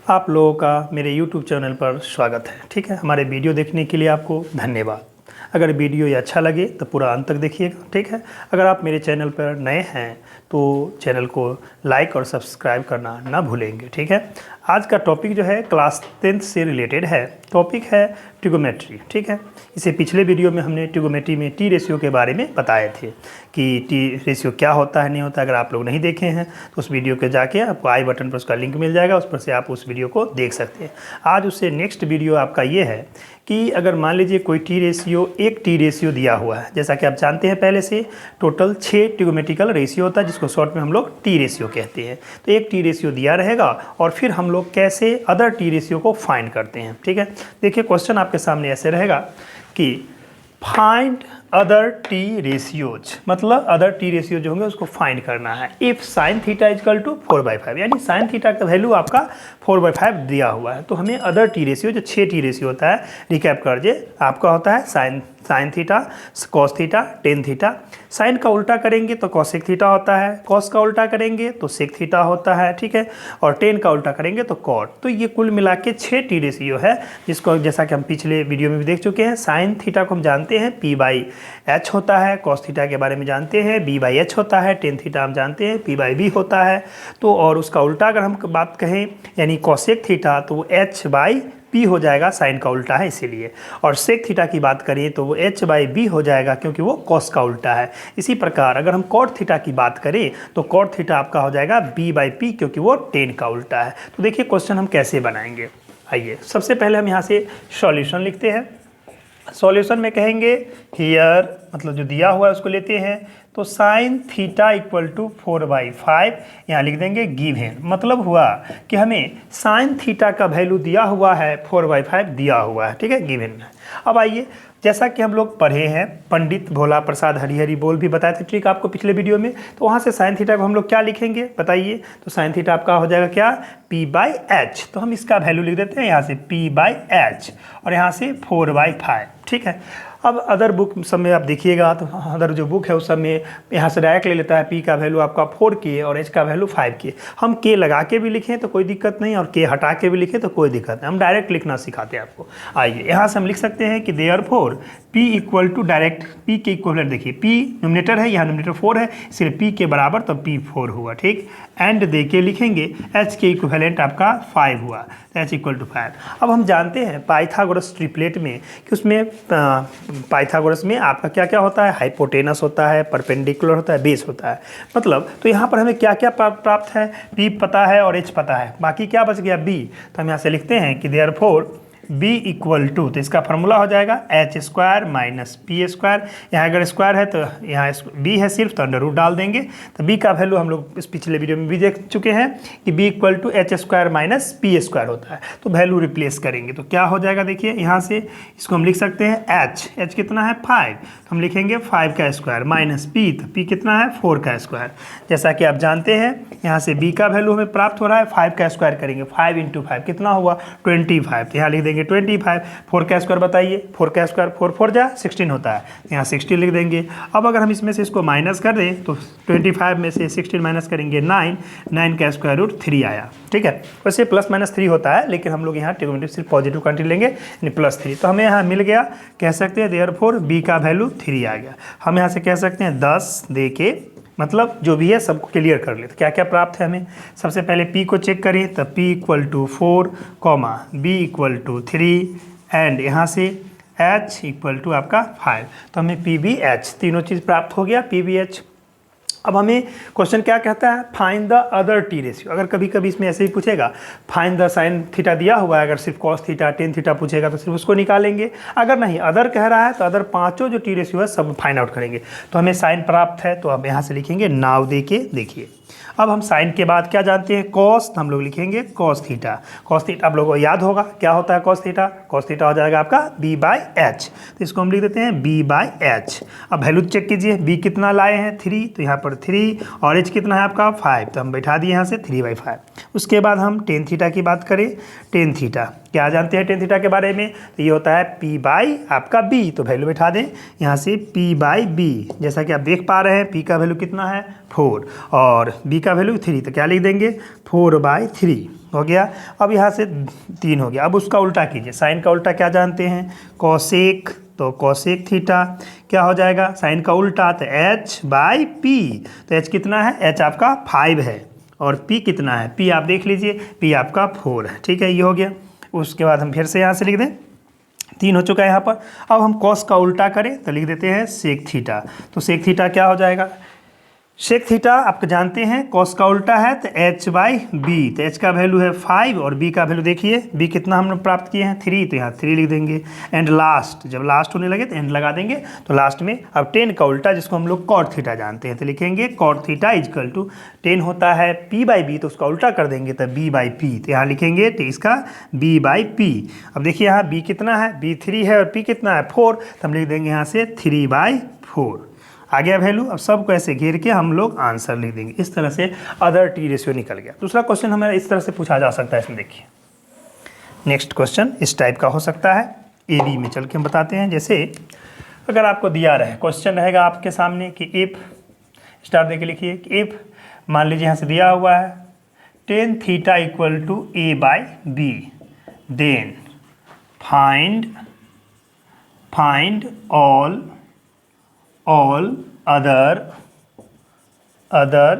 आप लोगों का मेरे YouTube चैनल पर स्वागत है। ठीक है, हमारे वीडियो देखने के लिए आपको धन्यवाद। अगर वीडियो ये अच्छा लगे तो पूरा अंत तक देखिएगा। ठीक है, अगर आप मेरे चैनल पर नए हैं तो चैनल को लाइक और सब्सक्राइब करना ना भूलेंगे। ठीक है, आज का टॉपिक जो है क्लास 10th से रिलेटेड है। टॉपिक है ट्रिगोमेट्री। ठीक है, इसे पिछले वीडियो में हमने ट्रिगोमेट्री में टी रेशियो के बारे में बताए थे कि टी रेशियो क्या होता है नहीं होता। अगर आप लोग नहीं देखे हैं तो उस वीडियो के जाके आपको आई बटन पर उसका लिंक मिल जाएगा, उस पर से आप उस वीडियो को देख सकते हैं। आज उससे नेक्स्ट वीडियो आपका ये है कि अगर मान लीजिए कोई टी रेशियो एक टी रेशियो दिया हुआ है, जैसा कि आप जानते हैं पहले से टोटल 6 ट्रिगोमेट्रिकल रेशियो होता है जिसको शॉर्ट में हम लोग टी रेशियो कहते हैं। तो एक टी रेशियो दिया रहेगा और फिर हम लोग कैसे अदर टी रेशियो को फाइंड करते हैं। ठीक है, देखिए क्वेश्चन आपके सामने ऐसे रहेगा कि फाइंड अदर टी रेशियोज, मतलब अदर टी रेशियो जो होंगे उसको फाइंड करना है। If sine theta is equal to 4/5, यानी साइन थीटा का वैल्यू आपका 4/5 दिया हुआ है, तो हमें अदर टी रेशियो जो 6 टी रेशियो होता है, रिकैप कर दे, आपका होता है sine theta, cos theta, tan theta. Sine का उल्टा करेंगे तो कॉसेक थीटा होता है, कॉस का उल्टा करेंगे तो सेक थीटा होता है। ठीक है, और टेन का उल्टा करेंगे तो कॉट। तो ये कुल मिला के 6 टी रेशियो है, जिसको जैसा कि हम पिछले वीडियो में भी देख चुके हैं। साइन थीटा को हम जानते हैं p/h होता है, कॉस थीटा के बारे में जानते हैं b/h होता है, टेन थीटा हम जानते हैं p/b होता है। तो और उसका उल्टा अगर हम बात कहें यानी कॉसेक थीटा तो वो h/p हो जाएगा, साइन का उल्टा है इसीलिए। और सेक थीटा की बात करें तो वो h/b हो जाएगा क्योंकि वो कॉस का उल्टा है। इसी प्रकार अगर हम कॉट थीटा की बात करें तो कॉट थीटा आपका हो जाएगा b/p क्योंकि वो टेन का उल्टा है। तो देखिए क्वेश्चन हम कैसे बनाएंगे। आइए सबसे पहले हम यहाँ से सॉल्यूशन लिखते हैं। सॉल्यूशन में कहेंगे हियर, मतलब जो दिया हुआ है उसको लेते हैं, तो साइन थीटा इक्वल टू 4/5 यहाँ लिख देंगे गिवन। मतलब हुआ कि हमें साइन थीटा का वैल्यू दिया हुआ है 4/5 दिया हुआ है। ठीक है, गिवन। अब आइए, जैसा कि हम लोग पढ़े हैं, पंडित भोला प्रसाद हरिहरी बोल भी बताए थे ट्रिक आपको पिछले वीडियो में, तो वहाँ से साइन थीटा को हम लोग क्या लिखेंगे बताइए। तो साइन थीटा आपका हो जाएगा क्या, p/h। तो हम इसका वैल्यू लिख देते हैं यहाँ से p/h और यहाँ से 4/5। ठीक है, अब अदर बुक सब में आप देखिएगा तो अदर जो बुक है उस सब में यहाँ से डायरेक्ट ले लेता है p का वैल्यू आपका 4k और h का वैल्यू 5k। हम k लगा के भी लिखें तो कोई दिक्कत नहीं और k हटा के भी लिखें तो कोई दिक्कत नहीं, हम डायरेक्ट लिखना सिखाते हैं आपको। आइए यहाँ से हम लिख सकते हैं कि therefore p equal to direct p के इक्वलेंट, देखिए p न्यूमरेटर है, यहाँ न्यूमरेटर 4 है, इसलिए p के बराबर तो p 4 हुआ। ठीक, एंड दे के लिखेंगे h के इक्वलेंट आपका 5 हुआ, h इक्वल टू 5। अब हम जानते हैं पाइथागोरस ट्रिपलेट में कि उसमें पाइथागोरस में आपका क्या क्या होता है, हाइपोटेनस होता है, परपेंडिकुलर होता है, बेस होता है। मतलब तो यहाँ पर हमें क्या क्या प्राप्त है, p पता है और h पता है, बाकी क्या बच गया b। तो हम यहाँ से लिखते हैं कि देयरफॉर b इक्वल टू, तो इसका फॉर्मूला हो जाएगा h² माइनस p²। यहाँ अगर स्क्वायर है तो यहाँ b है सिर्फ, तो अंडर रूट डाल देंगे। तो b का वैल्यू हम लोग इस पिछले वीडियो में भी देख चुके हैं कि b equal to h² minus p² होता है। तो वैल्यू रिप्लेस करेंगे तो क्या हो जाएगा, देखिए यहाँ से इसको हम लिख सकते हैं h कितना है 5, तो हम लिखेंगे 5 का स्क्वायर माइनस p, तो p कितना है 4 का स्क्वायर। जैसा कि आप जानते हैं यहाँ से b का वैल्यू हमें प्राप्त हो रहा है, 5 का स्क्वायर करेंगे, 5 × 5 कितना हुआ 25। तो यहाँ लिख देंगे 25। 4 का स्क्वायर बताइए, 4 का स्क्वायर 4 4 जा 16 होता है, यहाँ 16 लिख देंगे। अब अगर हम इसमें से इसको माइनस कर दें तो 25 में से 16 माइनस करेंगे 9, 9 का स्क्वायर रूट 3 आया। ठीक है, वैसे प्लस माइनस 3 होता है लेकिन हम लोग यहाँ ट्रिगोनोमेट्री सिर्फ पॉजिटिव क्वांटिटी लेंगे यानी +3। तो हमें यहाँ मिल गया, कह सकते हैं देयरफॉर b का वैल्यू 3 आ गया। हम यहाँ से कह सकते हैं 10 दे के, मतलब जो भी है सबको क्लियर कर ले। तो क्या क्या प्राप्त है हमें, सबसे पहले p को चेक करें तो p equal to 4, b equal to 3 and यहाँ से h इक्वल टू आपका 5। तो हमें p/b/h तीनों चीज़ प्राप्त हो गया, p/b/h। अब हमें क्वेश्चन क्या कहता है, find the other T ratio. अगर कभी कभी इसमें ऐसे ही पूछेगा फाइंड द साइन थीटा दिया हुआ है, अगर सिर्फ कॉस थीटा टेन थीटा पूछेगा तो सिर्फ उसको निकालेंगे। अगर नहीं अदर कह रहा है तो अदर पांचों जो टी रेशियो है सब फाइंड आउट करेंगे। तो हमें साइन प्राप्त है तो अब यहाँ से लिखेंगे नाव दे के। देखिए अब हम साइन के बाद क्या जानते हैं, कॉस, तो हम लोग लिखेंगे कॉस थीटा। कॉस थीटा आप लोगों को याद होगा क्या होता है कॉस थीटा। कॉस थीटा हो जाएगा आपका b/h, तो इसको हम लिख देते हैं b/h। अब वैल्यू चेक कीजिए, b कितना लाए हैं 3, तो यहाँ पर 3 और h कितना है आपका 5, तो हम बैठा दिए यहाँ से 3/5। उसके बाद हम टेन थीटा की बात करें, टेन थीटा क्या जानते हैं टेन थीटा के बारे में, तो ये होता है p/आपका b, तो वैल्यू बैठा दें यहाँ से p/b। जैसा कि आप देख पा रहे हैं p का वैल्यू कितना है 4 और b का वैल्यू 3, तो क्या लिख देंगे 4/3। हो गया। अब यहाँ से 3 हो गया। अब उसका उल्टा कीजिए, साइन का उल्टा क्या जानते हैं, कोसेक, तो कोसेक थीटा क्या हो जाएगा, साइन का उल्टा तो h/p। तो h कितना है, h आपका 5 है और p कितना है, p आप देख लीजिए, p आपका 4 है। ठीक है, ये हो गया। उसके बाद हम फिर से यहाँ से लिख दें, 3 हो चुका है यहाँ पर। अब हम कॉस का उल्टा करें तो लिख देते हैं सेक थीटा। तो सेक थीटा क्या हो जाएगा, सेक थीटा आप जानते हैं कॉस का उल्टा है तो h/b। तो h का वैल्यू है 5 और b का वैल्यू देखिए, b कितना हमने प्राप्त किए हैं 3, तो यहाँ 3 लिख देंगे। एंड लास्ट, जब लास्ट होने लगे तो एंड लगा देंगे। तो लास्ट में अब 10 का उल्टा जिसको हम लोग कॉट थीटा जानते हैं तो लिखेंगे कॉट थीटा इजकल टू 10 होता है p/b, तो उसका उल्टा कर देंगे तो b/p। तो यहाँ लिखेंगे तो इसका b/p। अब देखिए यहाँ b कितना है, b 3 है और p कितना है 4, तो हम लिख देंगे यहाँ से 3/4 आ गया वैल्यू। अब सबको ऐसे घेर के हम लोग आंसर लिख देंगे। इस तरह से अदर टी रेशियो निकल गया। दूसरा क्वेश्चन हमें इस तरह से पूछा जा सकता है, इसमें देखिए नेक्स्ट क्वेश्चन इस टाइप का हो सकता है। ए बी में चल के हम बताते हैं। जैसे अगर आपको दिया रहे, क्वेश्चन रहेगा आपके सामने कि इफ, स्टार दे के लिखिए कि इफ, मान लीजिए यहाँ से दिया हुआ है tan theta equal to a/b, then find all other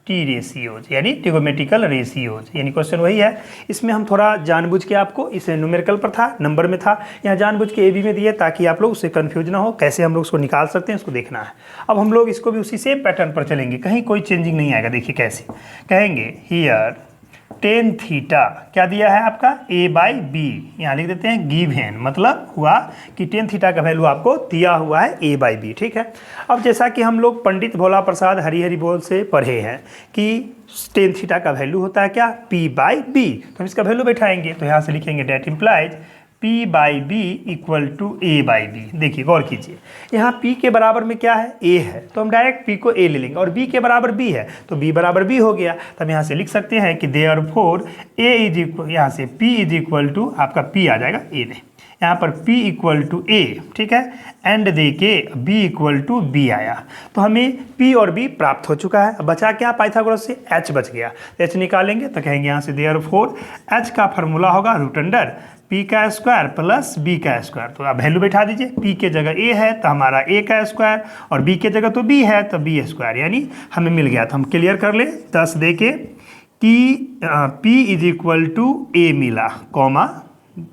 T ratios, यानी ट्रिगोमेट्रिकल रेशियोज। यानी क्वेश्चन वही है, इसमें हम थोड़ा जानबूझ के आपको, इसे न्यूमेरिकल पर था, नंबर में था, यहाँ जानबूझ के ए बी में दिए ताकि आप लोग उससे कंफ्यूज ना हो, कैसे हम लोग उसको निकाल सकते हैं उसको देखना है। अब हम लोग इसको भी उसी सेम पैटर्न पर चलेंगे, कहीं कोई चेंजिंग नहीं आएगा। देखिए कैसे कहेंगे, हियर tan थीटा क्या दिया है आपका a/b, यहाँ लिख देते हैं गिवन, मतलब हुआ कि tan थीटा का वैल्यू आपको दिया हुआ है a/b। ठीक है, अब जैसा कि हम लोग पंडित भोला प्रसाद हरिहरि बोल से पढ़े हैं कि tan थीटा का वैल्यू होता है क्या, p/b। तो हम इसका वैल्यू बैठाएंगे तो यहाँ से लिखेंगे date implies p/b equal to a/b। देखिए गौर कीजिए, यहाँ p के बराबर में क्या है, a है, तो हम डायरेक्ट p को a ले लेंगे, और b के बराबर b है तो b बराबर b हो गया। तो हम यहाँ से लिख सकते हैं कि देयरफॉर a इज इक्वल, यहाँ से p इज इक्वल टू आपका p आ जाएगा a में, यहाँ पर p इक्वल टू a। ठीक है, एंड दे के b इक्वल टू b आया, तो हमें p और b प्राप्त हो चुका है। अब बचा क्या, पाइथागोरस से h बच गया, h निकालेंगे तो कहेंगे यहाँ से देयरफॉर h का फॉर्मूला होगा रूट अंडर p का स्क्वायर प्लस b का स्क्वायर। तो आप वैल्यू बैठा दीजिए, p के जगह a है तो हमारा a का स्क्वायर, और b के जगह तो b है तो b स्क्वायर, यानी हमें मिल गया। तो हम क्लियर कर ले 10 दे के कि p is equal to a मिला, कॉमा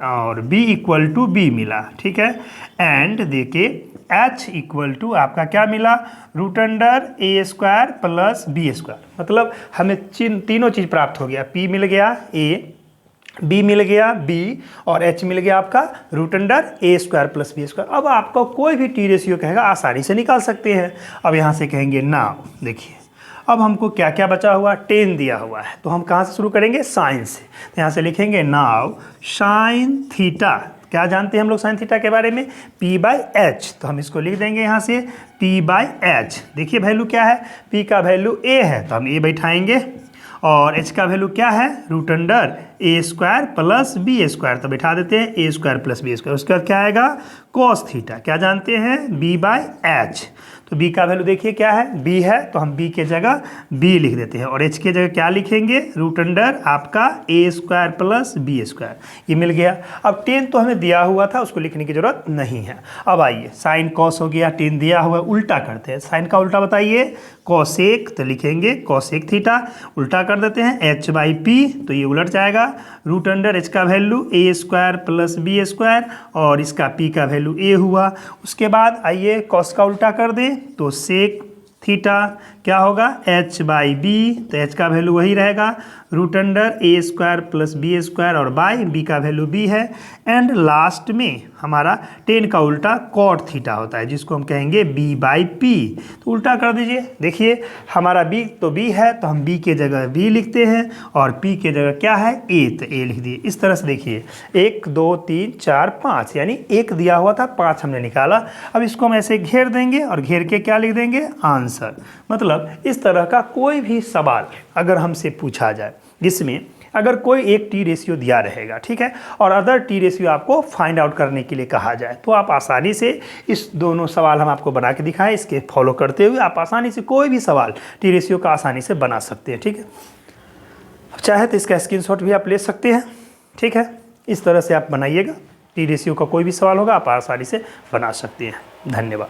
और b इक्वल टू b मिला। ठीक है, एंड देके h इक्वल टू आपका क्या मिला, root under a square plus b square. मतलब हमें तीनों चीज़ प्राप्त हो गया, p मिल गया a, b मिल गया b, और h मिल गया आपका root under a square plus b square. अब आपका कोई भी टी रेशियो कहेगा आसानी से निकाल सकते हैं। अब यहाँ से कहेंगे नाउ, देखिए अब हमको क्या क्या बचा हुआ, tan दिया हुआ है, तो हम कहाँ से शुरू करेंगे, साइन से। तो यहाँ से लिखेंगे नाउ साइन थीटा, क्या जानते हैं हम लोग साइन थीटा के बारे में, p/h। तो हम इसको लिख देंगे यहाँ से p/h। देखिए वैल्यू क्या है, p का वैल्यू a है तो हम a बैठाएंगे, और h का वैल्यू क्या है, root under a square plus b square, तो बैठा देते हैं a square plus b square. उसके बाद क्या आएगा, कॉस थीटा, क्या जानते हैं, b/h। तो b का वैल्यू देखिए क्या है, b है तो हम b के जगह b लिख देते हैं, और h के जगह क्या लिखेंगे, रूट अंडर आपका a square plus b square. ये मिल गया। अब tan तो हमें दिया हुआ था, उसको लिखने की जरूरत नहीं है। अब आइए साइन कॉस हो गया, tan दिया हुआ है, उल्टा करते हैं। साइन का उल्टा बताइए, कॉसेक, तो लिखेंगे कॉसेक थीटा, उल्टा कर देते हैं h/p, तो ये उलट जाएगा, रूट अंडर h का value a square plus b square, और इसका p का वैल्यू a हुआ। उसके बाद आइए कॉस का उल्टा कर दें तो सेक थीटा क्या होगा, h/b, तो h का वैल्यू वही रहेगा, root under a square plus b square, और बाई b का वैल्यू b है। एंड लास्ट में हमारा tan का उल्टा कॉट थीटा होता है, जिसको हम कहेंगे b/p। तो उल्टा कर दीजिए, देखिए हमारा b तो b है तो हम b के जगह b लिखते हैं, और p के जगह क्या है, a, तो a लिख दिए। इस तरह से देखिए 1 2 3 4 5, यानी 1 दिया हुआ था, 5 हमने निकाला। अब इसको हम ऐसे घेर देंगे और घेर के क्या लिख देंगे, आंसर। मतलब इस तरह का कोई भी सवाल अगर हमसे पूछा जाए जिसमें अगर कोई एक टी रेशियो दिया रहेगा, ठीक है, और अदर टी रेशियो आपको फाइंड आउट करने के लिए कहा जाए, तो आप आसानी से इस दोनों सवाल हम आपको बना के दिखाएं, इसके फॉलो करते हुए आप आसानी से कोई भी सवाल टी रेशियो का आसानी से बना सकते हैं। ठीक है, चाहे तो इसका स्क्रीनशॉट भी आप ले सकते हैं, ठीक है। इस तरह से आप बनाइएगा। टी रेशियो का कोई भी सवाल होगा आप आसानी से बना सकते हैं। धन्यवाद।